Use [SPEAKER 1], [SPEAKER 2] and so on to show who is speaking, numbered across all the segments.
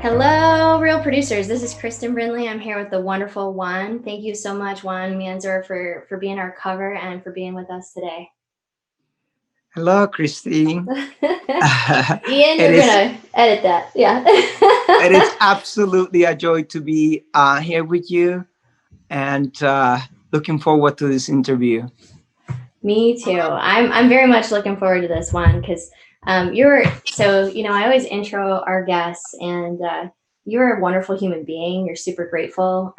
[SPEAKER 1] Hello, real producers. This is Kristen Brindley. I'm here with the wonderful Juan. Thank you so much, Juan Umanzor, for being our cover and for being with us today.
[SPEAKER 2] Hello, Christine.
[SPEAKER 1] Ian,
[SPEAKER 2] it
[SPEAKER 1] you're
[SPEAKER 2] is
[SPEAKER 1] gonna edit that. Yeah.
[SPEAKER 2] it is absolutely a joy to be here with you, and looking forward to this interview.
[SPEAKER 1] Me too. I'm very much looking forward to this one because you're so I always intro our guests, and you're a wonderful human being. You're super grateful.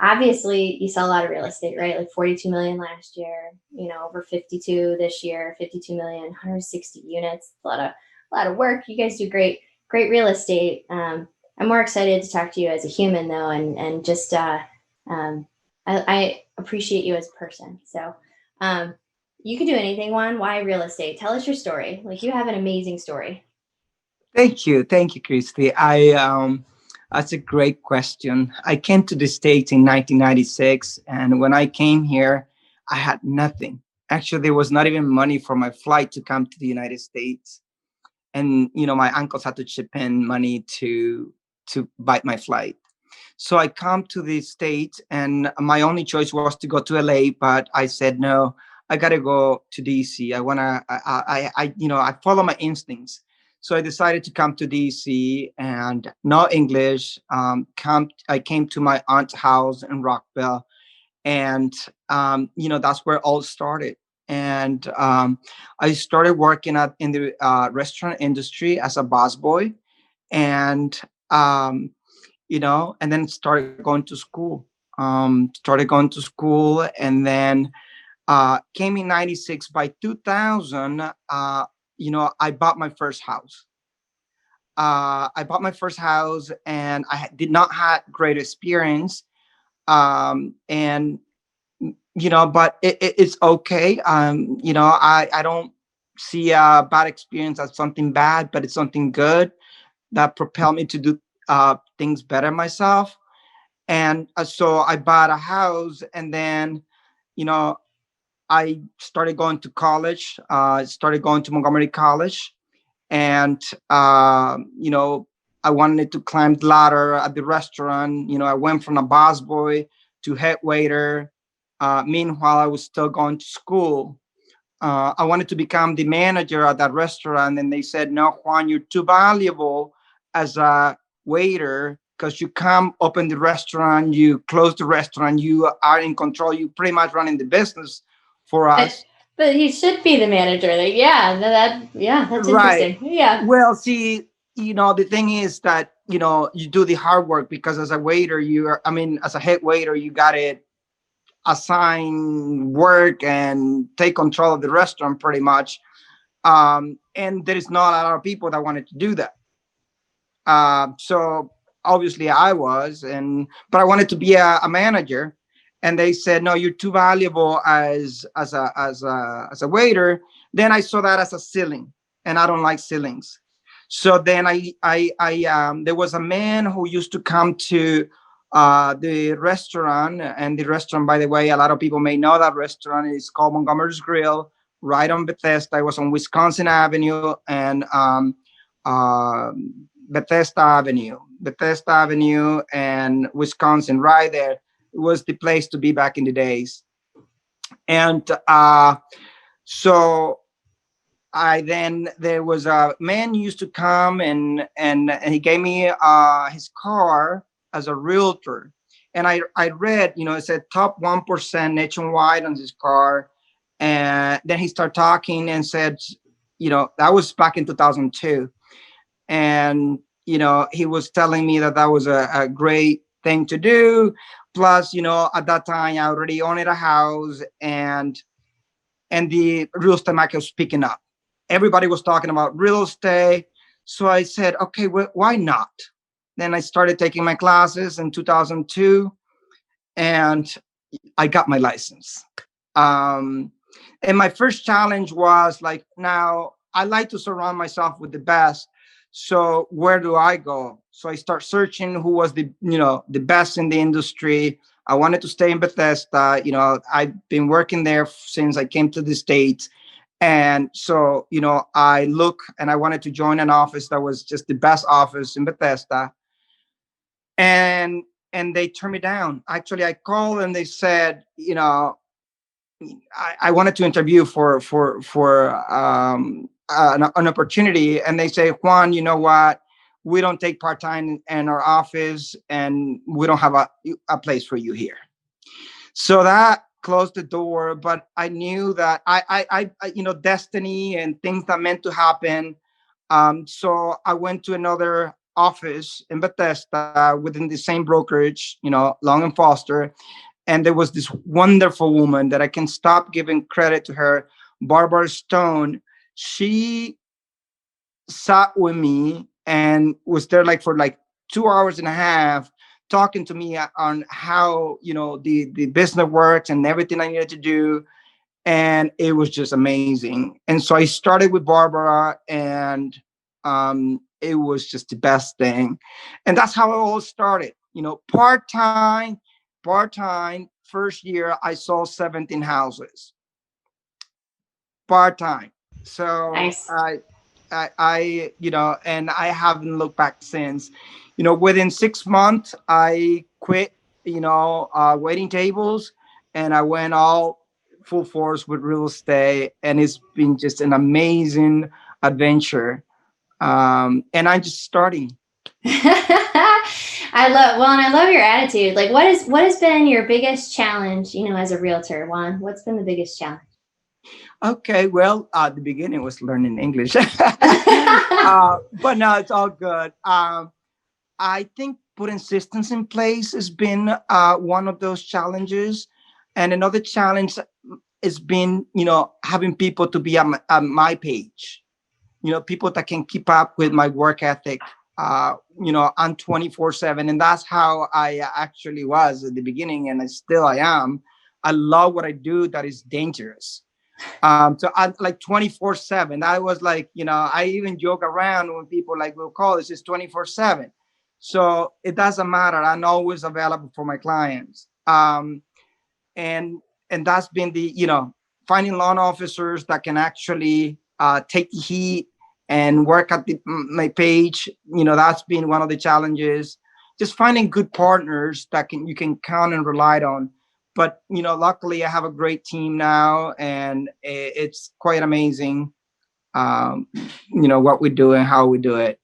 [SPEAKER 1] Obviously, you sell a lot of real estate, right? Like 42 million last year. Over 52 this year. 52 million, 160 units. A lot of work. You guys do great real estate. I'm more excited to talk to you as a human though, and just um, I appreciate you as a person. So. Um, you could do anything, Juan. Why real estate? Tell us your story. Like you have an amazing story.
[SPEAKER 2] Thank you, Christy. I That's a great question. I came to the States in 1996, and when I came here, I had nothing. Actually, there was not even money for my flight to come to the United States, and my uncles had to chip in money to buy my flight. So I come to the States, and my only choice was to go to LA, but I said no. I gotta go to DC. I wanna. I follow my instincts. So I decided to come to DC and no English. I came to my aunt's house in Rockville, and that's where it all started. And I started working in the restaurant industry as a busboy, and and then started going to school. And then came in '96. By 2000, I bought my first house. And did not have great experience. And but it's okay. I don't see a bad experience as something bad, but it's something good that propelled me to do things better myself. And so I bought a house, and then you know I started going to college. Started going to Montgomery College, and I wanted to climb the ladder at the restaurant. I went from a busboy to head waiter. Meanwhile, I was still going to school. I wanted to become the manager at that restaurant, and they said, "No, Juan, you're too valuable as a waiter, because you come open the restaurant, you close the restaurant, you are in control, you pretty much running the business for
[SPEAKER 1] But
[SPEAKER 2] us."
[SPEAKER 1] but he should be the manager. Like, yeah, that's
[SPEAKER 2] Right.
[SPEAKER 1] interesting. Yeah.
[SPEAKER 2] Well, see, the thing is that you do the hard work, because as a waiter, as a head waiter, you got to assign work and take control of the restaurant pretty much. And there is not a lot of people that wanted to do that. So obviously I was, but I wanted to be a manager, and they said, "No, you're too valuable as a waiter." Then I saw that as a ceiling, and I don't like ceilings. So then there was a man who used to come to the restaurant, and the restaurant, by the way, a lot of people may know that restaurant is called Montgomery's Grill, right on Bethesda. I was on Wisconsin Avenue and uh, Bethesda Avenue and Wisconsin, right there. It was the place to be back in the days. And so there was a man who used to come, and he gave me his car as a realtor. And I read, it said top 1% nationwide on his car. And then he started talking and said, that was back in 2002. And he was telling me that was a great thing to do. Plus, at that time I already owned a house, and the real estate market was picking up. Everybody was talking about real estate. So I said, okay, why not? Then I started taking my classes in 2002, and I got my license. um, and my first challenge was like, now I like to surround myself with the best. So where do I go? So I start searching who was the best in the industry. I wanted to stay in Bethesda. I've been working there since I came to the States. And so, I look and I wanted to join an office that was just the best office in Bethesda. And they turned me down. Actually, I called and they said, I wanted to interview for an opportunity, and they say, Juan, you know what? We don't take part time in our office, and we don't have a place for you here. So that closed the door. But I knew that destiny and things that meant to happen. So I went to another office in Bethesda within the same brokerage, Long and Foster, and there was this wonderful woman that I can stop giving credit to her, Barbara Stone. She sat with me and was there like for like 2 hours and a half talking to me on how the business works and everything I needed to do. And it was just amazing. And so I started with Barbara, and it was just the best thing. And that's how it all started. Part time. First year, I sold 17 houses part time. So
[SPEAKER 1] Nice.
[SPEAKER 2] and I haven't looked back since. Within 6 months, I quit, waiting tables, and I went all full force with real estate, and it's been just an amazing adventure. And I'm just starting.
[SPEAKER 1] And I love your attitude. Like, what has been your biggest challenge, as a realtor, Juan? What's been the biggest challenge?
[SPEAKER 2] Okay, well, the beginning was learning English, but now it's all good. I think putting systems in place has been one of those challenges. And another challenge has been, having people to be on my page, people that can keep up with my work ethic. I'm 24/7. And that's how I actually was at the beginning. And I am. I love what I do that is dangerous. So I like 24/7. I was like, I even joke around when people like will call this is 24/7. So it doesn't matter. I'm always available for my clients. And that's been finding loan officers that can actually take the heat and work at my page. That's been one of the challenges. Just finding good partners that you can count and rely on. But luckily I have a great team now, and it's quite amazing. What we do and how we do it.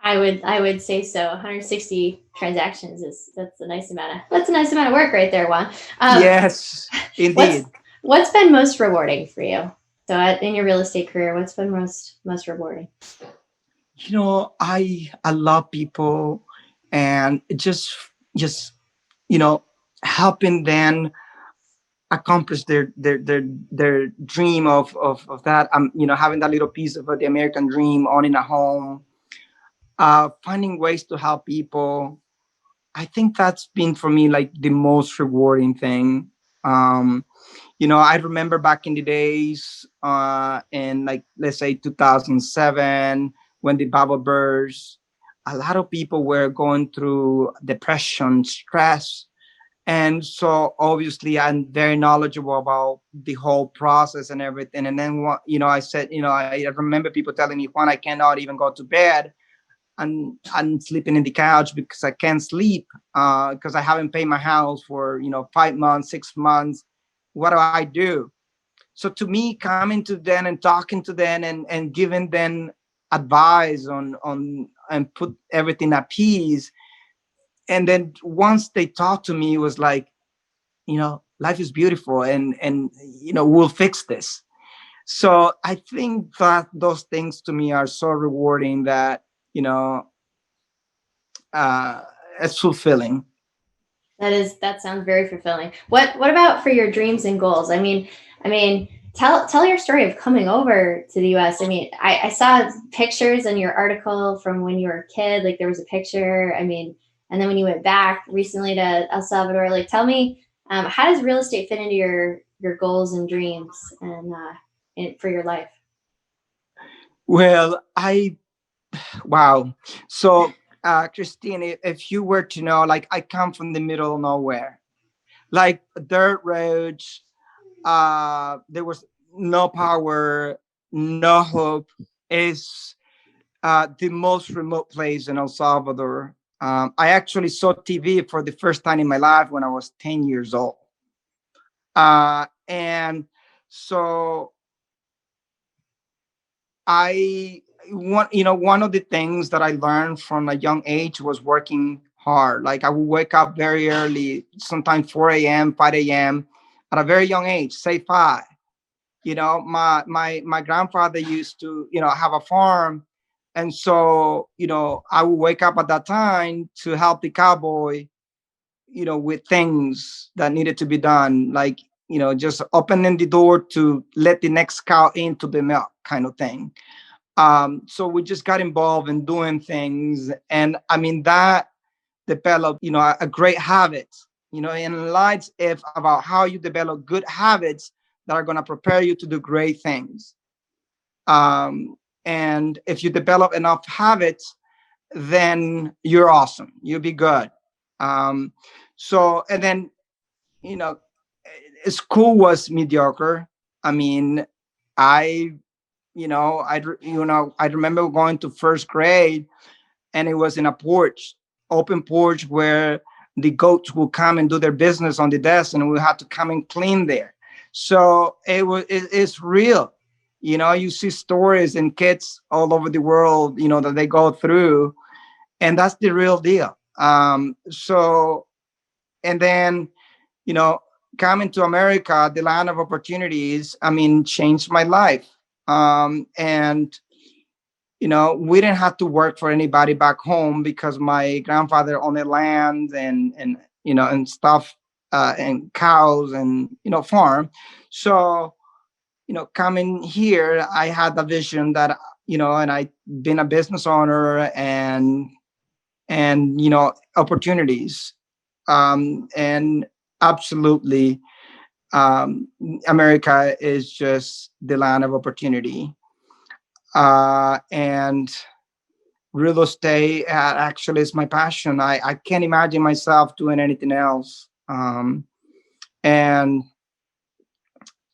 [SPEAKER 1] I would say so. 160 transactions that's a nice amount of work right there, Juan. Um,
[SPEAKER 2] Yes,
[SPEAKER 1] what's
[SPEAKER 2] indeed.
[SPEAKER 1] what's been most rewarding for you? So in your real estate career, what's been most rewarding?
[SPEAKER 2] I love people, and just you know helping them accomplish their dream of that, having that little piece of the American dream, owning a home, finding ways to help people. I think that's been for me like the most rewarding thing. um I remember back in the days, in like let's say 2007, when the bubble burst, a lot of people were going through depression, stress. And so obviously I'm very knowledgeable about the whole process and everything. And then I said, I remember people telling me, Juan, I cannot even go to bed. I'm sleeping in the couch because I can't sleep, because I haven't paid my house for 5 months, 6 months. What do I do? So to me, coming to them and talking to them, and giving them advice on and put everything at peace. And then once they talked to me, it was like, life is beautiful, and we'll fix this. So I think that those things to me are so rewarding that you know uh it's fulfilling.
[SPEAKER 1] That sounds very fulfilling. What about for your dreams and goals? I mean, tell your story of coming over to the U.S. I mean, I saw pictures in your article from when you were a kid. Like there was a picture. I mean, and then when you went back recently to El Salvador, like tell me, how does real estate fit into your goals and dreams and for your life?
[SPEAKER 2] Well, I wow. So, Christine, if you were to know, like, I come from the middle of nowhere, like dirt roads. There was no power, no hope. Is the most remote place in El Salvador. I actually saw TV for the first time in my life when I was 10 years old. And so I one of the things that I learned from a young age was working hard. Like I would wake up very early, sometimes 4 a.m., 5 a.m. at a very young age, say five. My grandfather used to, have a farm. And so, I would wake up at that time to help the cowboy, with things that needed to be done, like, just opening the door to let the next cow into the milk kind of thing. So we just got involved in doing things. And I mean, that developed, a great habit, and lights if about how you develop good habits that are going to prepare you to do great things. And if you develop enough habits, then you're awesome. You'll be good. Um, and then, you know, school was mediocre. I mean, I, I remember going to first grade, and it was in a porch, open porch, where the goats will come and do their business on the desk, and we had to come and clean there. So it's real. You see stories and kids all over the world, that they go through, and that's the real deal. And then, you know, coming to America, the land of opportunities, I mean, changed my life. And we didn't have to work for anybody back home because my grandfather owned land and stuff, and cows and, farm. So, coming here, I had the vision that, and I been a business owner, and, opportunities. And absolutely, America is just the land of opportunity. And real estate actually is my passion. I can't imagine myself doing anything else. And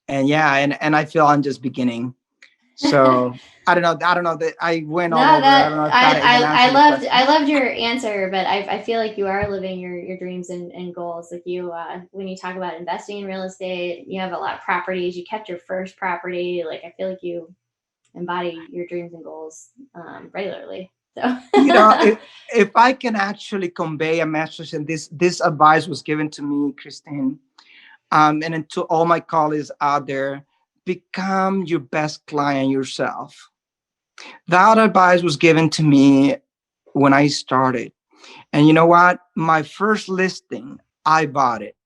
[SPEAKER 2] yeah, and I feel I'm just beginning. So I don't know that I went all
[SPEAKER 1] No,
[SPEAKER 2] over. I don't
[SPEAKER 1] that
[SPEAKER 2] know if that even answered your
[SPEAKER 1] I
[SPEAKER 2] question.
[SPEAKER 1] loved your answer, but I feel like you are living your dreams and goals. Like you, when you talk about investing in real estate, you have a lot of properties. You kept your first property. Like I feel like you embody your dreams and goals regularly. So
[SPEAKER 2] If I can actually convey a message, and this advice was given to me, Christine, and then to all my colleagues out there, become your best client yourself. That advice was given to me when I started. And you know what? My first listing, I bought it.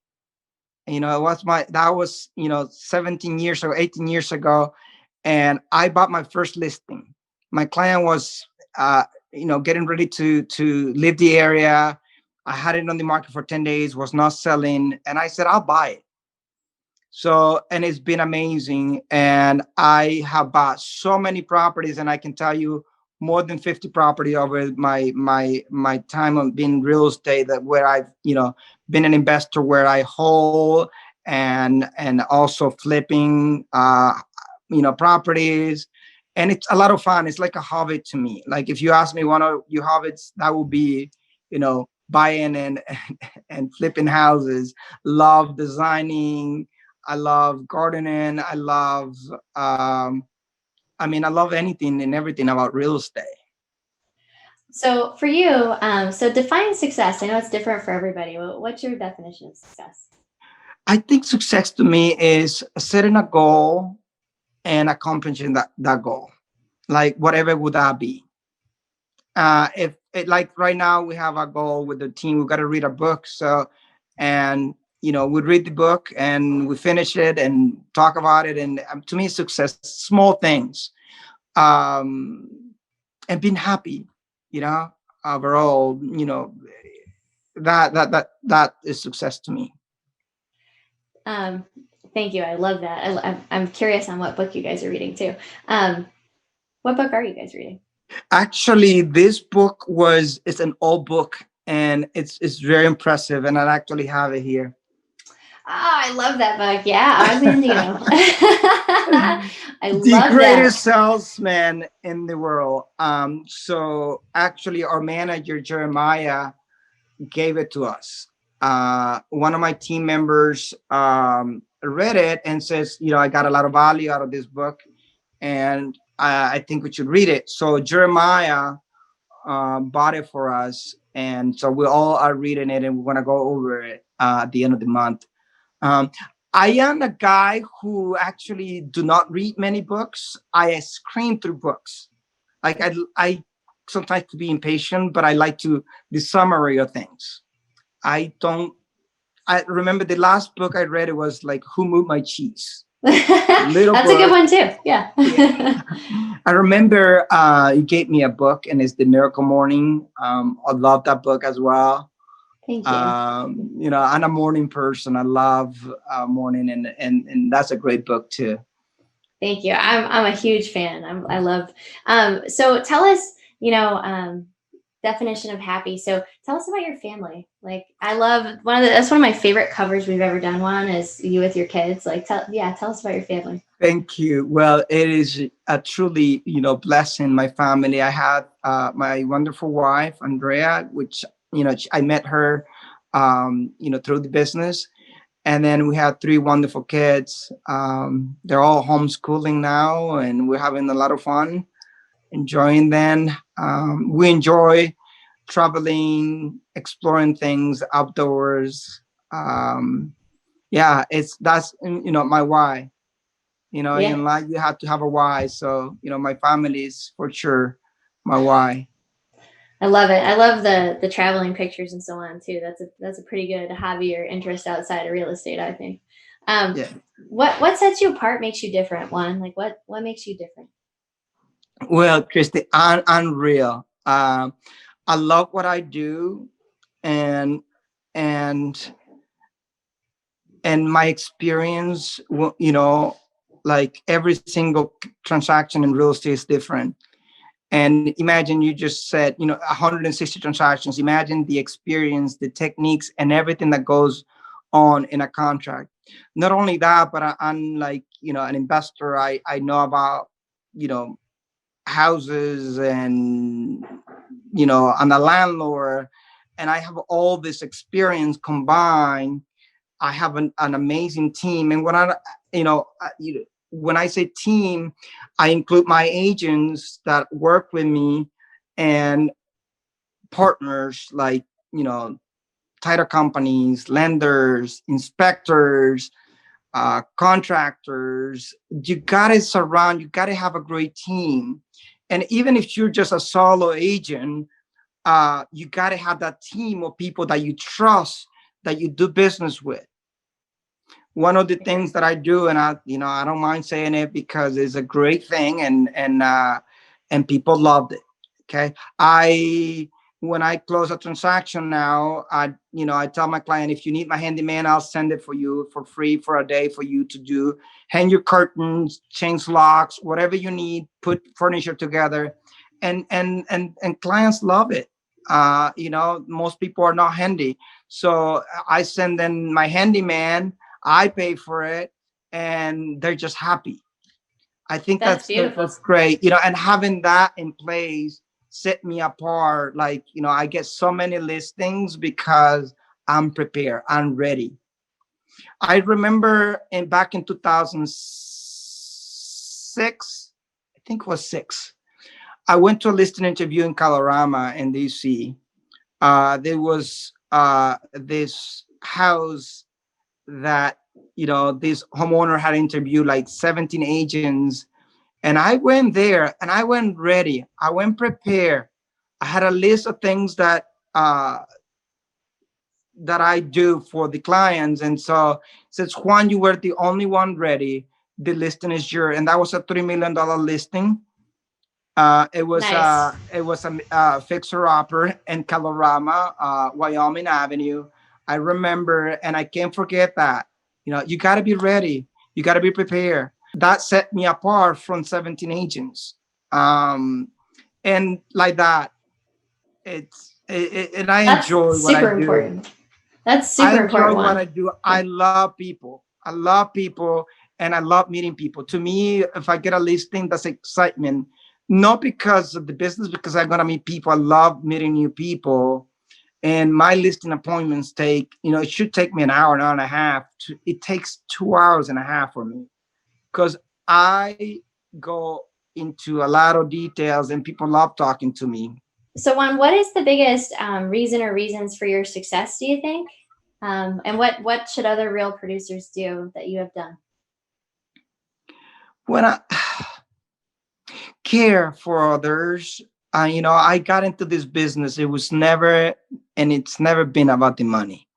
[SPEAKER 2] It was that was, 17 years ago, 18 years ago. And I bought my first listing. My client was, getting ready to leave the area. I had it on the market for 10 days, was not selling. And I said, I'll buy it. So, and it's been amazing. And I have bought so many properties, and I can tell you more than 50 property over my time on being real estate, that where I've, been an investor, where I hold and also flipping, properties. And it's a lot of fun. It's like a hobby to me. Like if you ask me one of your hobbies, that would be, buying and flipping houses. Love designing. I love gardening. I love anything and everything about real estate.
[SPEAKER 1] so for you, so define success. I know it's different for everybody. What's your definition of success?
[SPEAKER 2] I think success to me is setting a goal and accomplishing that goal, like whatever would that be. If it, like right now we have a goal with the team, we've got to read a book. So, and we read the book and we finish it and talk about it. And to me, success, small things, um, and being happy, you know, overall, that is success to me.
[SPEAKER 1] Um, Thank you. I love that. I'm curious on what book you guys are reading too. Um, what book are you guys reading?
[SPEAKER 2] Actually, this book it's an old book, and it's very impressive, and I actually have it here.
[SPEAKER 1] I love that book. Yeah, I'm in you. I
[SPEAKER 2] The
[SPEAKER 1] love that.
[SPEAKER 2] greatest salesman in the world. So actually, our manager Jeremiah gave it to us. One of my team members read it and says, I got a lot of value out of this book, and I think we should read it. So Jeremiah bought it for us, and so we all are reading it, and we're gonna go over it at the end of the month. Um, I am a guy who actually do not read many books. I scream through books. Like I sometimes to be impatient, but I like to the summary of things. I don't. I remember the last book I read. It was like Who Moved My Cheese. Little
[SPEAKER 1] That's a good
[SPEAKER 2] book.
[SPEAKER 1] one too. Yeah.
[SPEAKER 2] Yeah. I remember you gave me a book, and it's The Miracle Morning. I love that book as well.
[SPEAKER 1] Thank you.
[SPEAKER 2] I'm a morning person. I love morning, and that's a great book too.
[SPEAKER 1] Thank you. I'm a huge fan. I love. So tell us, definition of happy. So tell us about your family. Like I love that's one of my favorite covers we've ever done. One is you with your kids. Like tell us about your family.
[SPEAKER 2] Thank you. Well, it is a truly, blessing. My family. I had my wonderful wife, Andrea, which I met her, through the business, and then we had three wonderful kids. They're all homeschooling now, and we're having a lot of fun, enjoying them. We enjoy traveling, exploring things outdoors. Yeah, that's my why.
[SPEAKER 1] Yeah,
[SPEAKER 2] In life you have to have a why. So my family is for sure my why.
[SPEAKER 1] I love it. I love the traveling pictures and so on too. That's a pretty good hobby or interest outside of real estate, I think. Um,
[SPEAKER 2] Yeah.
[SPEAKER 1] what sets you apart, makes you different? One, like what makes you different?
[SPEAKER 2] Well, Christy, unreal. I love what I do, and and and my experience, like every single transaction in real estate is different. And imagine you just said, 160 transactions. Imagine the experience, the techniques, and everything that goes on in a contract. Not only that, but I'm like, an investor. I know about, you know, houses, and, I'm a landlord, and I have all this experience combined. I have an amazing team. And when I say team, I include my agents that work with me, and partners like, title companies, lenders, inspectors, contractors. You got to have a great team. And even if you're just a solo agent, you got to have that team of people that you trust, that you do business with. One of the things that I do, and I don't mind saying it because it's a great thing, and people loved it. Okay, I when I close a transaction now, I tell my client, if you need my handyman, I'll send it for you for free for a day for you to do. Hang your curtains, change locks, whatever you need, put furniture together, and clients love it. Most people are not handy, so I send them my handyman. I pay for it, and they're just happy. I think
[SPEAKER 1] That's
[SPEAKER 2] that's
[SPEAKER 1] beautiful.
[SPEAKER 2] great, and having that in place set me apart. Like, I get so many listings because I'm prepared, I'm ready. I remember back in 2006, I think it was six. I went to a listing interview in Colorama in DC. There was this house that this homeowner had interviewed like 17 agents, and I went there, and I went ready, I went prepared. I had a list of things uh that I do for the clients. And so since Juan, you were the only one ready, the listing is yours. And that was a $3 million listing.
[SPEAKER 1] Nice.
[SPEAKER 2] It was a fixer upper in Colorama, Wyoming Avenue. I remember, and I can't forget that. You got to be ready. You got to be prepared. That set me apart from 17 agents. And like that, and I
[SPEAKER 1] That's
[SPEAKER 2] enjoy what I
[SPEAKER 1] super
[SPEAKER 2] do.
[SPEAKER 1] important. That's
[SPEAKER 2] I
[SPEAKER 1] super
[SPEAKER 2] enjoy
[SPEAKER 1] important
[SPEAKER 2] what
[SPEAKER 1] one.
[SPEAKER 2] I do.
[SPEAKER 1] Yeah.
[SPEAKER 2] I love people. I love people and I love meeting people. To me, if I get a listing, that's excitement. Not because of the business, because I'm gonna meet people. I love meeting new people. And my listing appointments take, it should take me an hour and a half. It takes 2 hours and a half for me because I go into a lot of details and people love talking to me.
[SPEAKER 1] So, Juan, what is the biggest reason or reasons for your success, do you think? And what should other real producers do that you have done?
[SPEAKER 2] When I care for others, I got into this business. It was never, and it's never been about the money.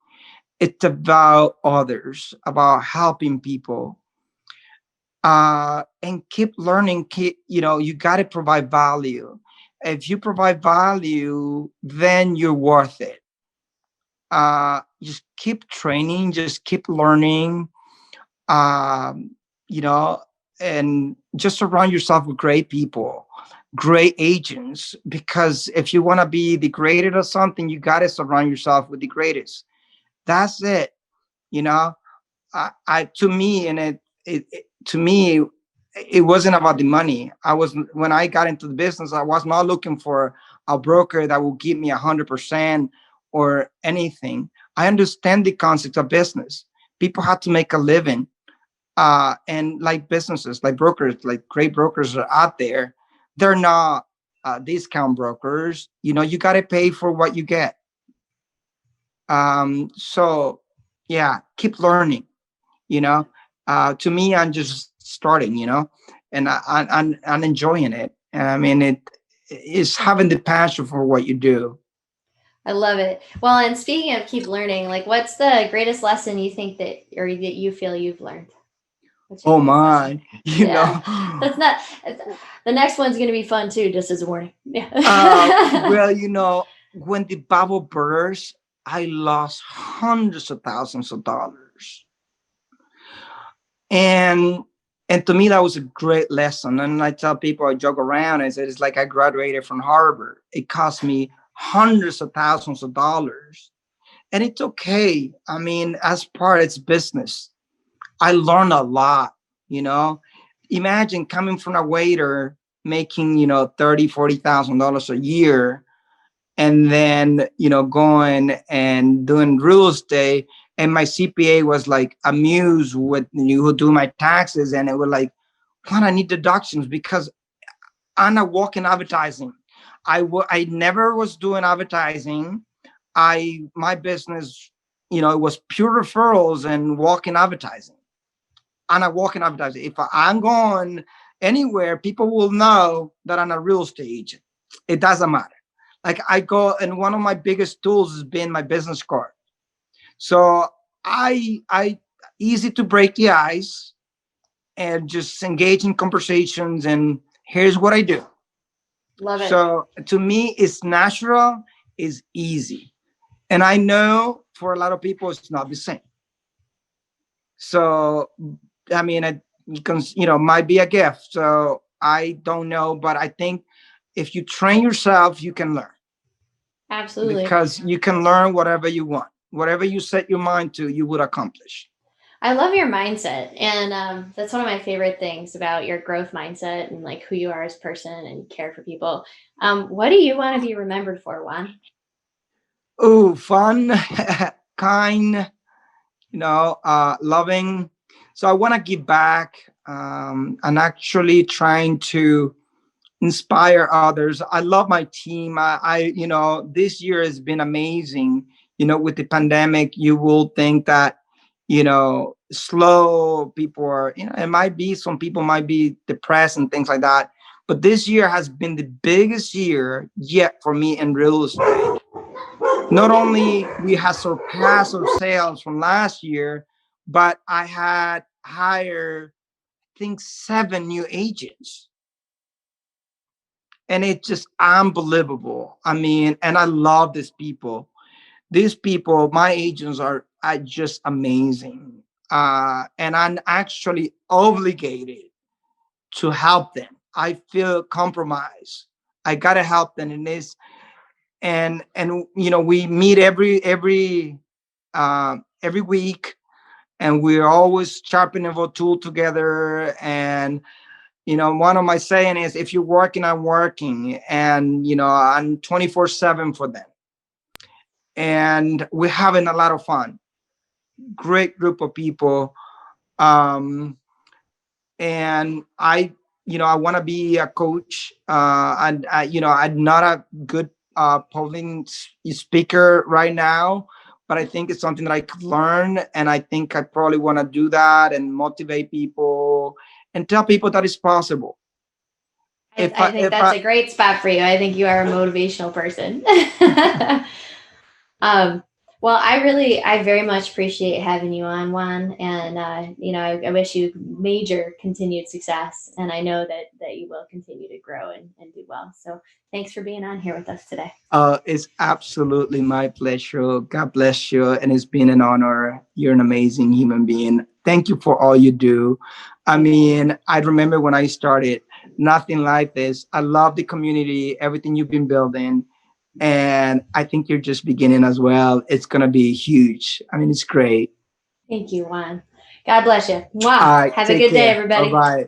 [SPEAKER 2] It's about others, about helping people, and keep learning. You got to provide value. If you provide value, then you're worth it. Just keep training, just keep learning, um, you know, and just surround yourself with great people, great agents. Because if you want to be the greatest or something, you got to surround yourself with the greatest. That's it. You know, I to me, and to me, it wasn't about the money. I was When I got into the business, I was not looking for a broker that will give me 100% or anything. I understand the concept of business. People have to make a living, and like businesses, like brokers, like great brokers are out there. They're not discount brokers. You got to pay for what you get. So yeah, keep learning. you know to me, I'm just starting, and I'm enjoying it. I mean, it is having the passion for what you do.
[SPEAKER 1] I love it. Well, and speaking of keep learning, like what's the greatest lesson you think that or that you feel you've learned? What's your
[SPEAKER 2] Oh
[SPEAKER 1] greatest lesson?
[SPEAKER 2] my.
[SPEAKER 1] Yeah, that's not. The next one's going to be fun too. Just as a warning. Yeah.
[SPEAKER 2] Well, when the bubble burst, I lost hundreds of thousands of dollars. And and to me, that was a great lesson. And I tell people, I joke around, I said it's like I graduated from Harvard. It cost me hundreds of thousands of dollars, and it's okay. I mean, as part, it's business. I learned a lot. you know Imagine coming from a waiter making, 30,000 40,000 dollars a year, and then going and doing real estate. And my CPA was like amused with you who do my taxes, and it was like, "What, I need deductions because I'm a walking advertising." I never was doing advertising. My business, it was pure referrals and walking advertising. I'm a walking advertising. If I'm going anywhere, people will know that I'm a real estate agent. It doesn't matter. Like, I go, and one of my biggest tools has been my business card. So I easy to break the ice and just engage in conversations. And here's what I do.
[SPEAKER 1] Love it.
[SPEAKER 2] So to me, it's natural, it's easy. And I know for a lot of people, it's not the same. So, I mean, you can, might be a gift. So I don't know, but I think if you train yourself, you can learn,
[SPEAKER 1] Absolutely.
[SPEAKER 2] because you can learn whatever you want. Whatever you set your mind to, you would accomplish.
[SPEAKER 1] I love your mindset, and that's one of my favorite things about your growth mindset and like who you are as a person and care for people. What do you want to be remembered for, Juan?
[SPEAKER 2] Oh, fun, kind, loving. So I want to give back, and actually trying to inspire others. I love my team. This year has been amazing. With the pandemic, you will think that, slow people are, it might be, some people might be depressed and things like that. But this year has been the biggest year yet for me in real estate. Not only we have surpassed our sales from last year, but I had hired, I think, 7 new agents, and it's just unbelievable. I mean, and I love these people. These people, my agents, are just amazing. And I'm actually obligated to help them. I feel compromised. I gotta help them in this. And we meet every every week, and we're always sharpening our tool together. And one of my saying is, if you're working, I'm working, and I'm 24/7 for them. And we're having a lot of fun. Great group of people. Um, and I want to be a coach. And I'm not a good public speaker right now, but I think it's something that I could learn, and I think I probably want to do that and motivate people and tell people that it's possible.
[SPEAKER 1] I think
[SPEAKER 2] If
[SPEAKER 1] that's
[SPEAKER 2] I
[SPEAKER 1] a great spot for you. I think you are a motivational person. um, well, I very much appreciate having you on, Juan, and I wish you major continued success, and I know that you will continue to grow and do well. So, thanks for being on here with us today.
[SPEAKER 2] It's absolutely my pleasure. God bless you. And it's been an honor. You're an amazing human being. Thank you for all you do. I mean, I remember when I started, nothing like this. I love the community, everything you've been building. And I think you're just beginning as well. It's going to be huge. I mean, it's great.
[SPEAKER 1] Thank you, Juan. God bless you.
[SPEAKER 2] All
[SPEAKER 1] Mwah.
[SPEAKER 2] right.
[SPEAKER 1] Have a
[SPEAKER 2] Take
[SPEAKER 1] good day,
[SPEAKER 2] care. Bye
[SPEAKER 1] everybody.
[SPEAKER 2] bye.